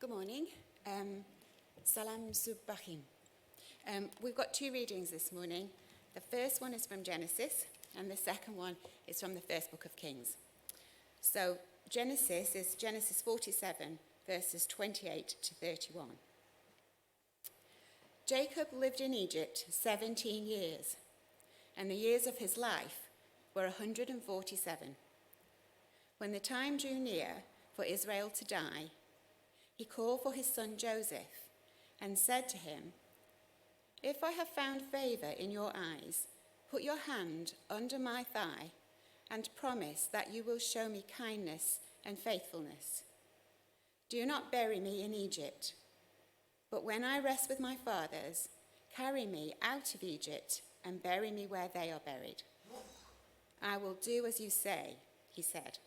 Good morning. Salam Subhachim. We've got two readings this morning. The first one is from Genesis, and the second one is from the first book of Kings. So Genesis is Genesis 47, verses 28 to 31. Jacob lived in Egypt 17 years, and the years of his life were 147. When the time drew near for Israel to die, he called for his son Joseph and said to him, "If I have found favor in your eyes, put your hand under my thigh and promise that you will show me kindness and faithfulness. Do not bury me in Egypt, but when I rest with my fathers, carry me out of Egypt and bury me where they are buried." "I will do as you say," he said.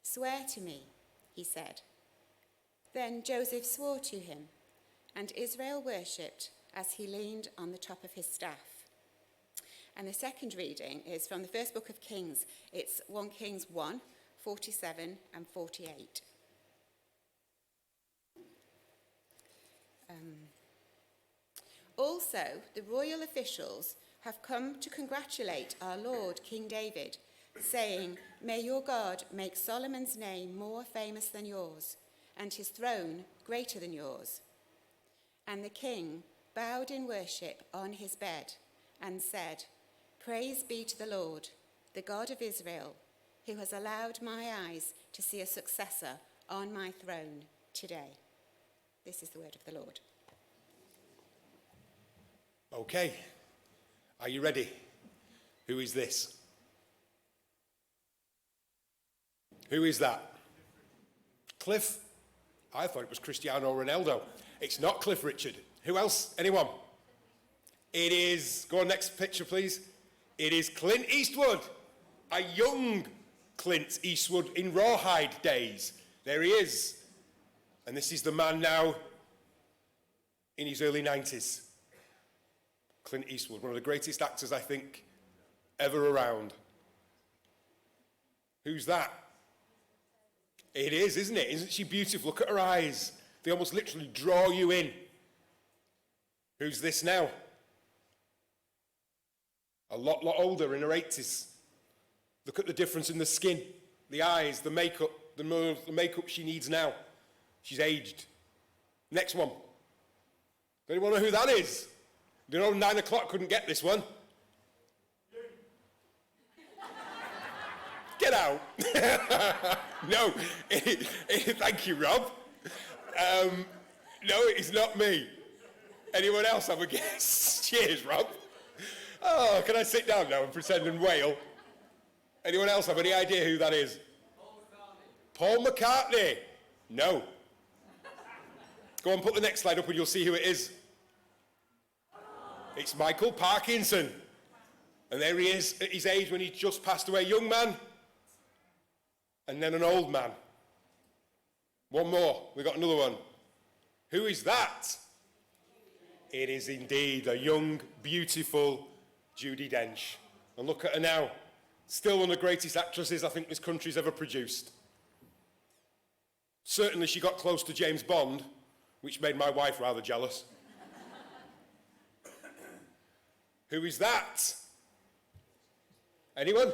"Swear to me," he said. Then Joseph swore to him, and Israel worshipped as he leaned on the top of his staff. And the second reading is from the first book of Kings. It's 1 Kings 1, 47 and 48. Also, the royal officials have come to congratulate our Lord King David, saying, "May your God make Solomon's name more famous than yours, and his throne greater than yours." And the king bowed in worship on his bed and said, "Praise be to the Lord, the God of Israel, who has allowed my eyes to see a successor on my throne today." This is the word of the Lord. Okay, are you ready? Who is this? Who is that? Cliff? I thought it was Cristiano Ronaldo. It's not Cliff Richard. Who else? Anyone? It is, go on, next picture please. It is Clint Eastwood, a young Clint Eastwood in Rawhide days. There he is. And this is the man now in his early 90s. Clint Eastwood, one of the greatest actors, I think, ever around. Who's that? It is, isn't it? Isn't she beautiful? Look at her eyes. They almost literally draw you in. Who's this now? A lot older, in her 80s. Look at the difference in the skin, the eyes, the makeup, the makeup she needs now. She's aged. Next one. Does anyone know who that is? Do you know 9 o'clock couldn't get this one? Get out. No, thank you, Rob. No, it's not me. Anyone else have a guess? Cheers, Rob. Oh, can I sit down now and pretend and wail? Anyone else have any idea who that is? Paul McCartney. No. Go on, put the next slide up and you'll see who it is. It's Michael Parkinson. And there he is at his age when he just passed away. Young man. And then an old man. One more. We got another one. Who is that? It is indeed a young, beautiful Judi Dench. And look at her now. Still one of the greatest actresses I think this country's ever produced. Certainly she got close to James Bond, which made my wife rather jealous. Who is that? Anyone?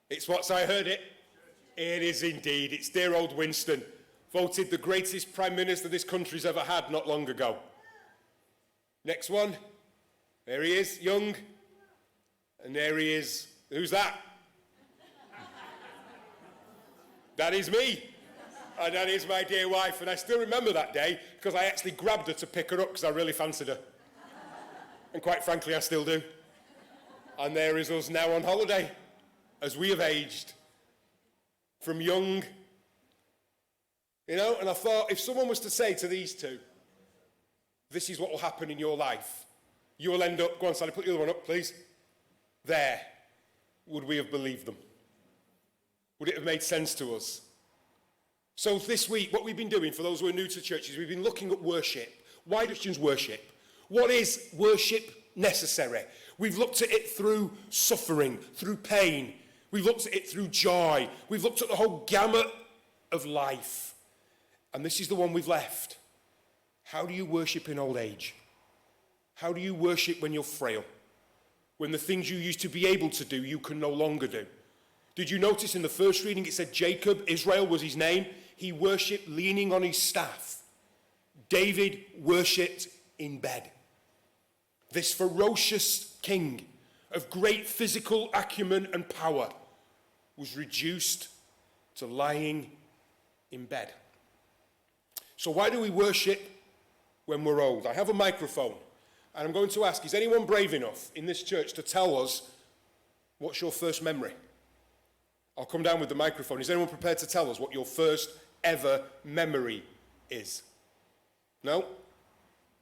It's What's I Heard It. It is indeed. It's dear old Winston, voted the greatest Prime Minister this country's ever had not long ago. Next one. There he is, young. And there he is. Who's that? That is me. And that is my dear wife. And I still remember that day because I actually grabbed her to pick her up because I really fancied her. And quite frankly, I still do. And there is us now on holiday as we have aged from young. You know, and I thought if someone was to say to these two, this is what will happen in your life, you will end up, go on Sally, put the other one up please. There, would we have believed them? Would it have made sense to us? So this week, what we've been doing, for those who are new to church, is we've been looking at worship. Why do Christians worship? What is worship necessary? We've looked at it through suffering, through pain. We've looked at it through joy. We've looked at the whole gamut of life. And this is the one we've left. How do you worship in old age? How do you worship when you're frail? When the things you used to be able to do, you can no longer do? Did you notice in the first reading it said Jacob, Israel was his name. He worshipped leaning on his staff. David worshipped in bed. This ferocious king of great physical acumen and power was reduced to lying in bed. So why do we worship when we're old? I have a microphone, and I'm going to ask, is anyone brave enough in this church to tell us what's your first memory? I'll come down with the microphone. Is anyone prepared to tell us what your first ever memory is? No?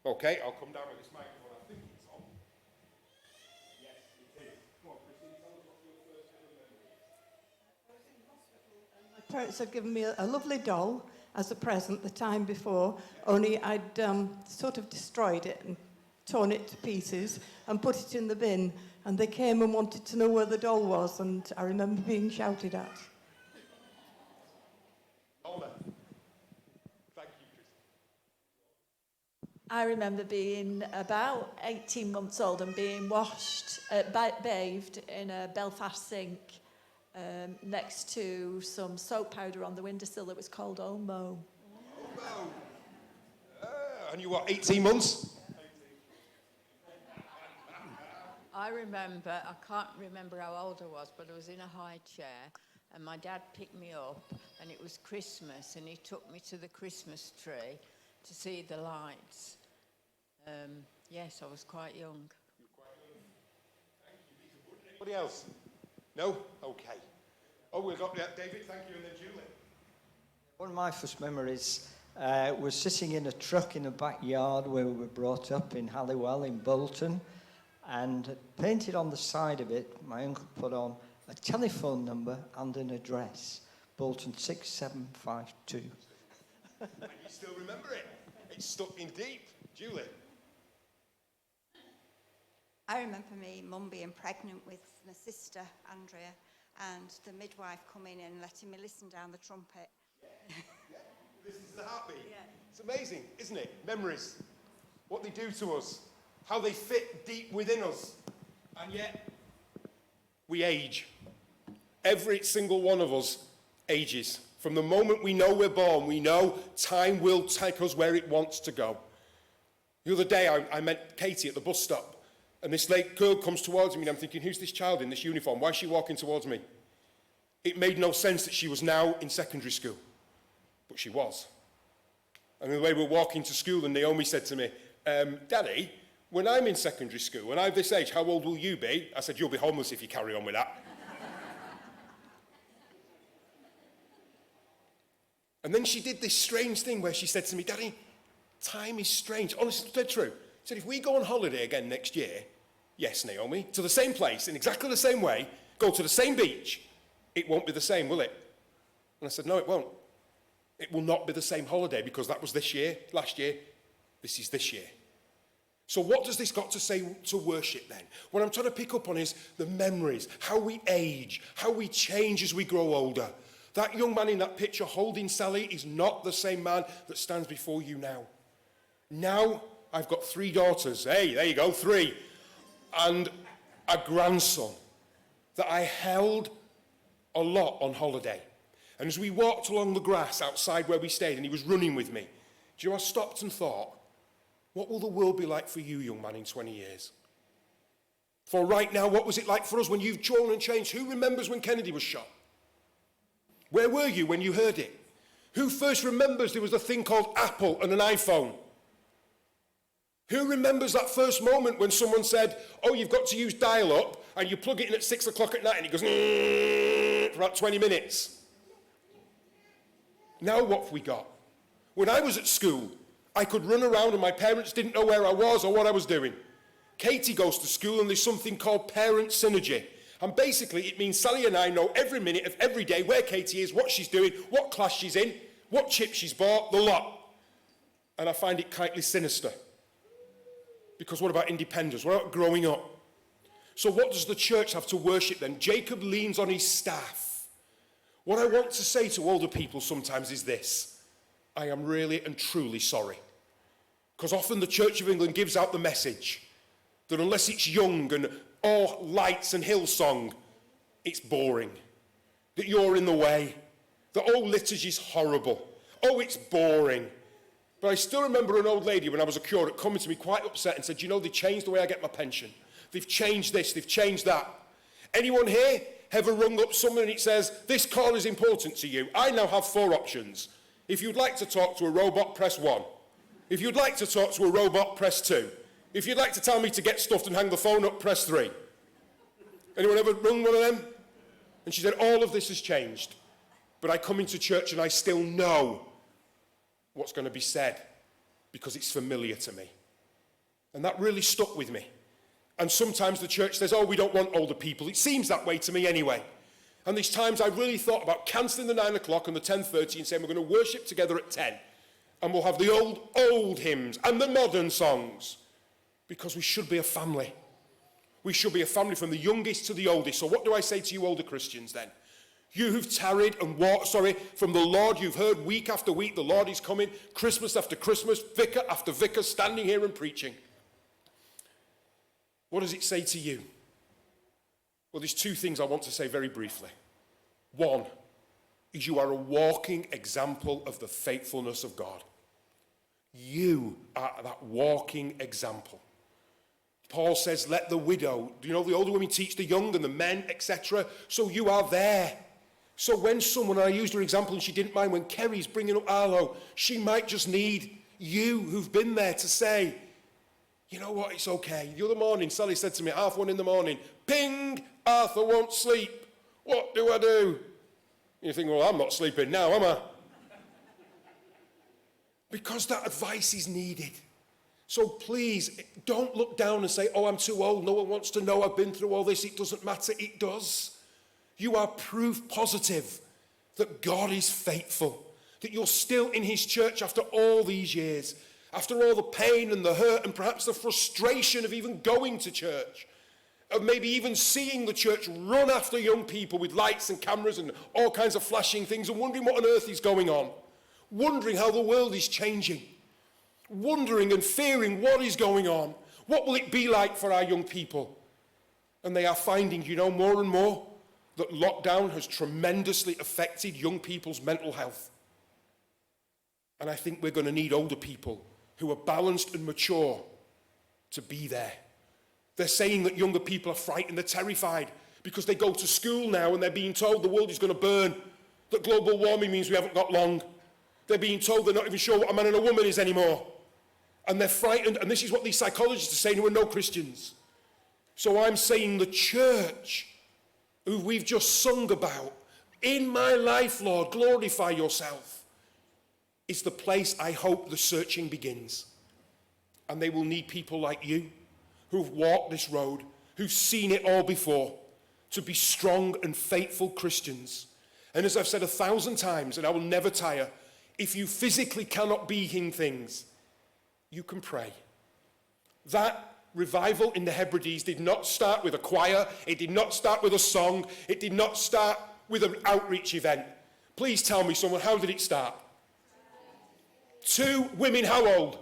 Okay, I'll come down with this microphone. I think it's on. Yes, it is. Come on, Christine, tell us what your first ever memory is. I was in hospital and my parents had given me a lovely doll as a present the time before, only I'd sort of destroyed it and torn it to pieces and put it in the bin. And they came and wanted to know where the doll was, and I remember being shouted at. Older. Thank you, Christine. I remember being about 18 months old and being washed, bathed in a Belfast sink next to some soap powder on the windowsill that was called Omo. Omo. And you were 18 months? I remember, I can't remember how old I was, but I was in a high chair and my dad picked me up and it was Christmas and he took me to the Christmas tree to see the lights. Yes, I was quite young. You were quite young. Thank you. Anybody else? No? Okay. Oh, we've got David, thank you, and then Julie. One of my first memories was sitting in a truck in a backyard where we were brought up in Halliwell in Bolton. And painted on the side of it, my uncle put on a telephone number and an address, Bolton 6752. And you still remember it? It's stuck in deep. Julie? I remember me mum being pregnant with my sister, Andrea, and the midwife coming in and letting me listen down the trumpet. Yeah. This is the heartbeat. Yeah. It's amazing, isn't it? Memories. What they do to us. How they fit deep within us. And yet, we age. Every single one of us ages. From the moment we know we're born, we know time will take us where it wants to go. The other day, I met Katie at the bus stop, and this late girl comes towards me, and I'm thinking, who's this child in this uniform? Why is she walking towards me? It made no sense that she was now in secondary school, but she was. And the way we were walking to school, and Naomi said to me, Daddy, when I'm in secondary school, when I'm this age, how old will you be? I said, you'll be homeless if you carry on with that. And then she did this strange thing where she said to me, Daddy, time is strange. Honestly, it's true. She said, if we go on holiday again next year, yes, Naomi, to the same place, in exactly the same way, go to the same beach, it won't be the same, will it? And I said, no, it won't. It will not be the same holiday because that was this year, last year. This is this year. So what does this got to say to worship then? What I'm trying to pick up on is the memories, how we age, how we change as we grow older. That young man in that picture holding Sally is not the same man that stands before you now. Now I've got 3 daughters. Hey, there you go, 3. And a grandson that I held a lot on holiday. And as we walked along the grass outside where we stayed and he was running with me, do you know, I stopped and thought, what will the world be like for you, young man, in 20 years? For right now, what was it like for us when you've grown and changed? Who remembers when Kennedy was shot? Where were you when you heard it? Who first remembers there was a thing called Apple and an iPhone? Who remembers that first moment when someone said, oh, you've got to use dial-up, and you plug it in at 6 o'clock at night and it goes for about 20 minutes? Now what have we got? When I was at school, I could run around and my parents didn't know where I was or what I was doing. Katie goes to school and there's something called parent synergy. And basically it means Sally and I know every minute of every day where Katie is, what she's doing, what class she's in, what chip she's bought, the lot. And I find it kindly sinister. Because what about independence? What about growing up? So what does the church have to worship then? Jacob leans on his staff. What I want to say to older people sometimes is this. I am really and truly sorry. Because often the Church of England gives out the message that unless it's young and all lights and Hillsong, it's boring. That you're in the way. That, oh, liturgy's horrible. Oh, it's boring. But I still remember an old lady when I was a curate coming to me quite upset and said, you know, they changed the way I get my pension. They've changed this, they've changed that. Anyone here ever rung up someone and it says, this call is important to you? I now have 4 options. If you'd like to talk to a robot, press 1. If you'd like to talk to a robot, press 2. If you'd like to tell me to get stuffed and hang the phone up, press 3. Anyone ever rung one of them? And she said, all of this has changed. But I come into church and I still know what's going to be said because it's familiar to me. And that really stuck with me. And sometimes the church says, oh, we don't want older people. It seems that way to me anyway. And these times I really thought about cancelling the 9 o'clock and the 10:30 and saying we're going to worship together at 10. And we'll have the old hymns and the modern songs. Because we should be a family. We should be a family from the youngest to the oldest. So what do I say to you older Christians then? You who've tarried and walked, from the Lord, you've heard week after week, the Lord is coming, Christmas after Christmas, vicar after vicar, standing here and preaching. What does it say to you? Well, there's 2 things I want to say very briefly. One is you are a walking example of the faithfulness of God. You are that walking example. Paul says, let the widow, the older women teach the young and the men, etc. So you are there. So when someone, I used her example and she didn't mind, when Kerry's bringing up Arlo, she might just need you who've been there to say, you know what, it's okay. The other morning, Sally said to me at 1:30 in the morning, ping, Arthur won't sleep. What do I do? You think, well, I'm not sleeping now, am I? Because that advice is needed. So please, don't look down and say, oh, I'm too old. No one wants to know I've been through all this. It doesn't matter. It does. You are proof positive that God is faithful, that you're still in his church after all these years, after all the pain and the hurt and perhaps the frustration of even going to church, of maybe even seeing the church run after young people with lights and cameras and all kinds of flashing things and wondering what on earth is going on, wondering how the world is changing, wondering and fearing what is going on. What will it be like for our young people? And they are finding, more and more that lockdown has tremendously affected young people's mental health. And I think we're going to need older people who are balanced and mature to be there. They're saying that younger people are frightened, they're terrified because they go to school now and they're being told the world is going to burn, that global warming means we haven't got long. They're being told they're not even sure what a man and a woman is anymore. And they're frightened, and this is what these psychologists are saying who are no Christians. So I'm saying the church, who we've just sung about, in my life, Lord, glorify yourself, is the place I hope the searching begins. And they will need people like you, who've walked this road, who've seen it all before, to be strong and faithful Christians. And as I've said 1,000 times, and I will never tire, if you physically cannot be in things, you can pray. That revival in the Hebrides did not start with a choir, it did not start with a song, it did not start with an outreach event. Please tell me, someone, how did it start? 2 women, how old?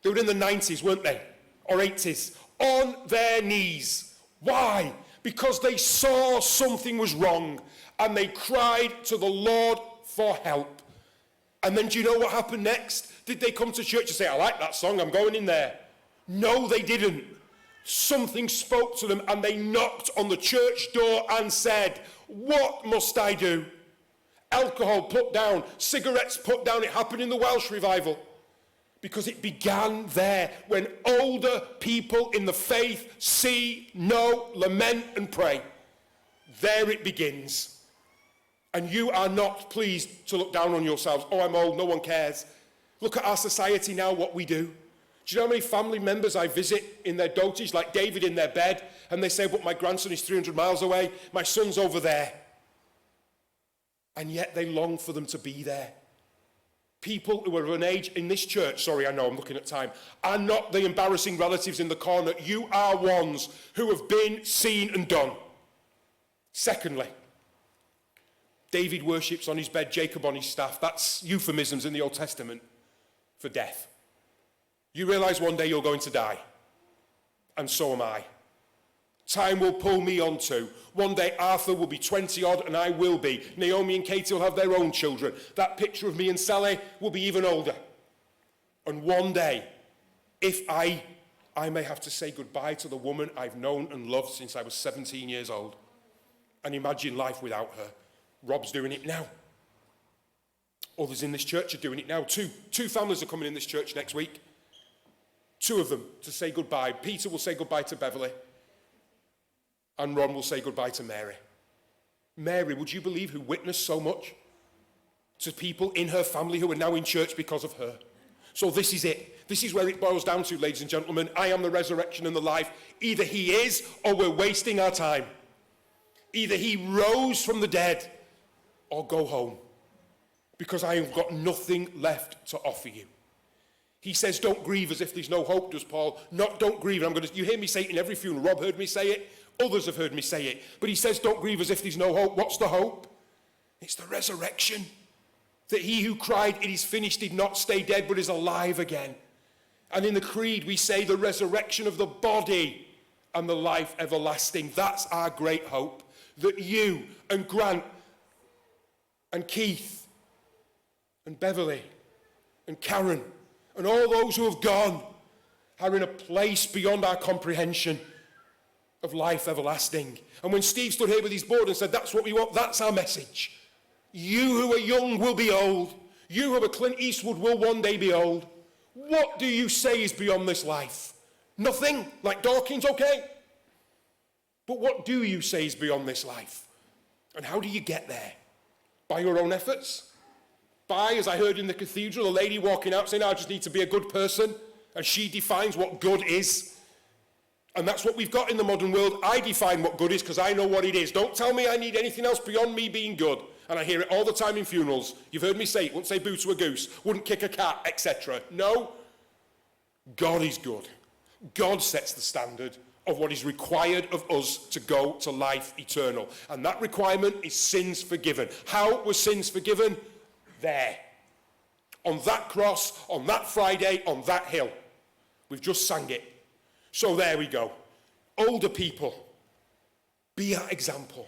They were in the 90s, weren't they? Or 80s, on their knees. Why? Because they saw something was wrong and they cried to the Lord for help. And then do you know what happened next? Did they come to church and say, I like that song, I'm going in there? No, they didn't. Something spoke to them and they knocked on the church door and said, what must I do? Alcohol put down, cigarettes put down. It happened in the Welsh revival. Because it began there when older people in the faith see, know, lament and pray. There it begins. And you are not pleased to look down on yourselves. Oh, I'm old, no one cares. Look at our society now, what we do. Do you know how many family members I visit in their dotage, like David in their bed, and they say, but my grandson is 300 miles away, my son's over there. And yet they long for them to be there. People who are of an age in this church, sorry, I know I'm looking at time, are not the embarrassing relatives in the corner. You are ones who have been, seen and done. Secondly, David worships on his bed, Jacob on his staff. That's euphemisms in the Old Testament for death. You realize one day you're going to die. And so am I. Time will pull me on too. One day Arthur will be 20 odd and I will be. Naomi and Katie will have their own children. That picture of me and Sally will be even older. And one day, if I may have to say goodbye to the woman I've known and loved since I was 17 years old. And imagine life without her. Rob's doing it now. Others in this church are doing it now. Two families are coming in this church next week. 2 of them to say goodbye. Peter will say goodbye to Beverly. And Ron will say goodbye to Mary. Mary, would you believe, who witnessed so much to people in her family who are now in church because of her? So this is it. This is where it boils down to, ladies and gentlemen. I am the resurrection and the life. Either he is or we're wasting our time. Either he rose from the dead or go home. Because I have got nothing left to offer you. He says, don't grieve as if there's no hope, does Paul. Not don't grieve. You hear me say it in every funeral. Rob heard me say it. Others have heard me say it. But he says, don't grieve as if there's no hope. What's the hope? It's the resurrection. That he who cried, it is finished, did not stay dead, but is alive again. And in the creed, we say the resurrection of the body and the life everlasting. That's our great hope. That you and Grant and Keith and Beverly and Karen and all those who have gone are in a place beyond our comprehension of life everlasting. And when Steve stood here with his board and said, that's what we want, that's our message. You who are young will be old. You who are Clint Eastwood will one day be old. What do you say is beyond this life? Nothing? Like Dawkins, okay. But what do you say is beyond this life? And how do you get there? By your own efforts? By, as I heard in the cathedral, a lady walking out saying, I just need to be a good person. And she defines what good is. And that's what we've got in the modern world. I define what good is because I know what it is. Don't tell me I need anything else beyond me being good. And I hear it all the time in funerals. You've heard me say it. Wouldn't say boo to a goose. Wouldn't kick a cat, etc. No. God is good. God sets the standard of what is required of us to go to life eternal. And that requirement is sins forgiven. How were sins forgiven? There. On that cross, on that Friday, on that hill. We've just sang it. So there we go. Older people, be our example.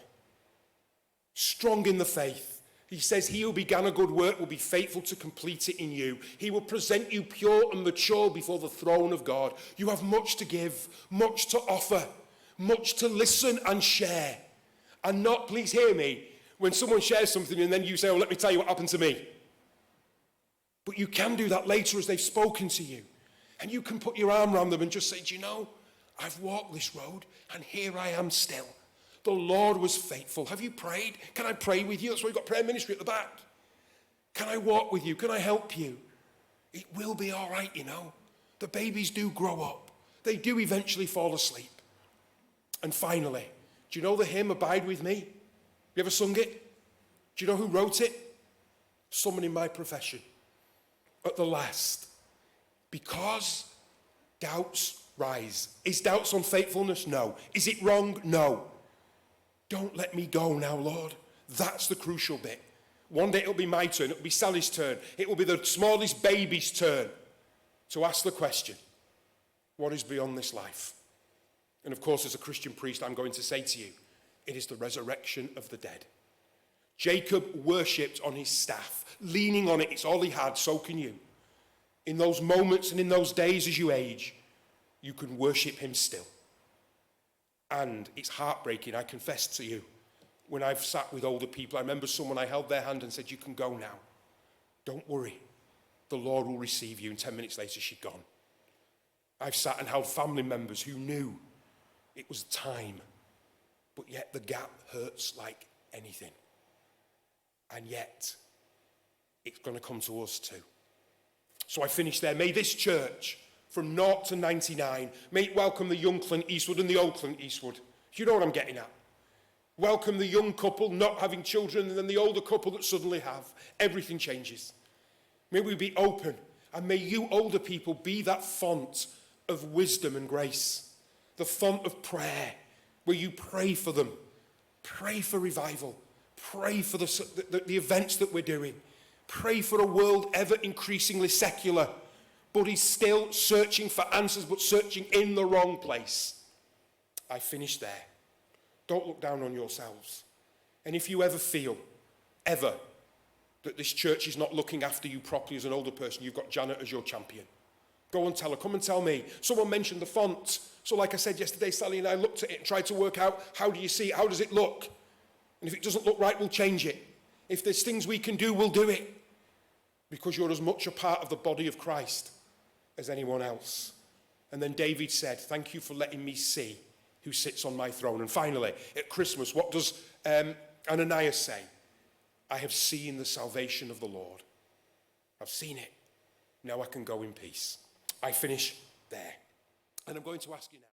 Strong in the faith. He says, he who began a good work will be faithful to complete it in you. He will present you pure and mature before the throne of God. You have much to give, much to offer, much to listen and share. And not, please hear me, when someone shares something and then you say, oh, let me tell you what happened to me. But you can do that later as they've spoken to you. And you can put your arm around them and just say, do you know, I've walked this road and here I am still. The Lord was faithful. Have you prayed? Can I pray with you? That's why we've got prayer ministry at the back. Can I walk with you? Can I help you? It will be all right, you know. The babies do grow up. They do eventually fall asleep. And finally, do you know the hymn, Abide With Me? You ever sung it? Do you know who wrote it? Someone in my profession. At the last. Because doubts rise. Is doubts on faithfulness? No. Is it wrong? No. Don't let me go now, Lord. That's the crucial bit. One day it'll be my turn. It'll be Sally's turn. It will be the smallest baby's turn to ask the question, what is beyond this life? And of course, as a Christian priest, I'm going to say to you, it is the resurrection of the dead. Jacob worshipped on his staff, leaning on it. It's all he had. So can you. In those moments and in those days as you age, you can worship him still. And it's heartbreaking, I confess to you, when I've sat with older people, I remember someone, I held their hand and said, you can go now. Don't worry. The Lord will receive you. And 10 minutes later, she'd gone. I've sat and held family members who knew it was time, but yet the gap hurts like anything. And yet, it's going to come to us too. So I finish there. May this church, from 0 to 99, may it welcome the young Clint Eastwood and the old Clint Eastwood. You know what I'm getting at. Welcome the young couple not having children and then the older couple that suddenly have. Everything changes. May we be open, and may you older people be that font of wisdom and grace. The font of prayer, where you pray for them. Pray for revival. Pray for the events that we're doing. Pray for a world ever increasingly secular, but is still searching for answers, but searching in the wrong place. I finish there. Don't look down on yourselves. And if you ever feel, ever, that this church is not looking after you properly as an older person, you've got Janet as your champion. Go and tell her. Come and tell me. Someone mentioned the font. So like I said yesterday, Sally and I looked at it and tried to work out, how do you see it? How does it look? And if it doesn't look right, we'll change it. If there's things we can do, we'll do it. Because you're as much a part of the body of Christ as anyone else. And then David said, thank you for letting me see who sits on my throne. And finally, at Christmas, what does Ananias say? I have seen the salvation of the Lord. I've seen it. Now I can go in peace. I finish there. And I'm going to ask you now.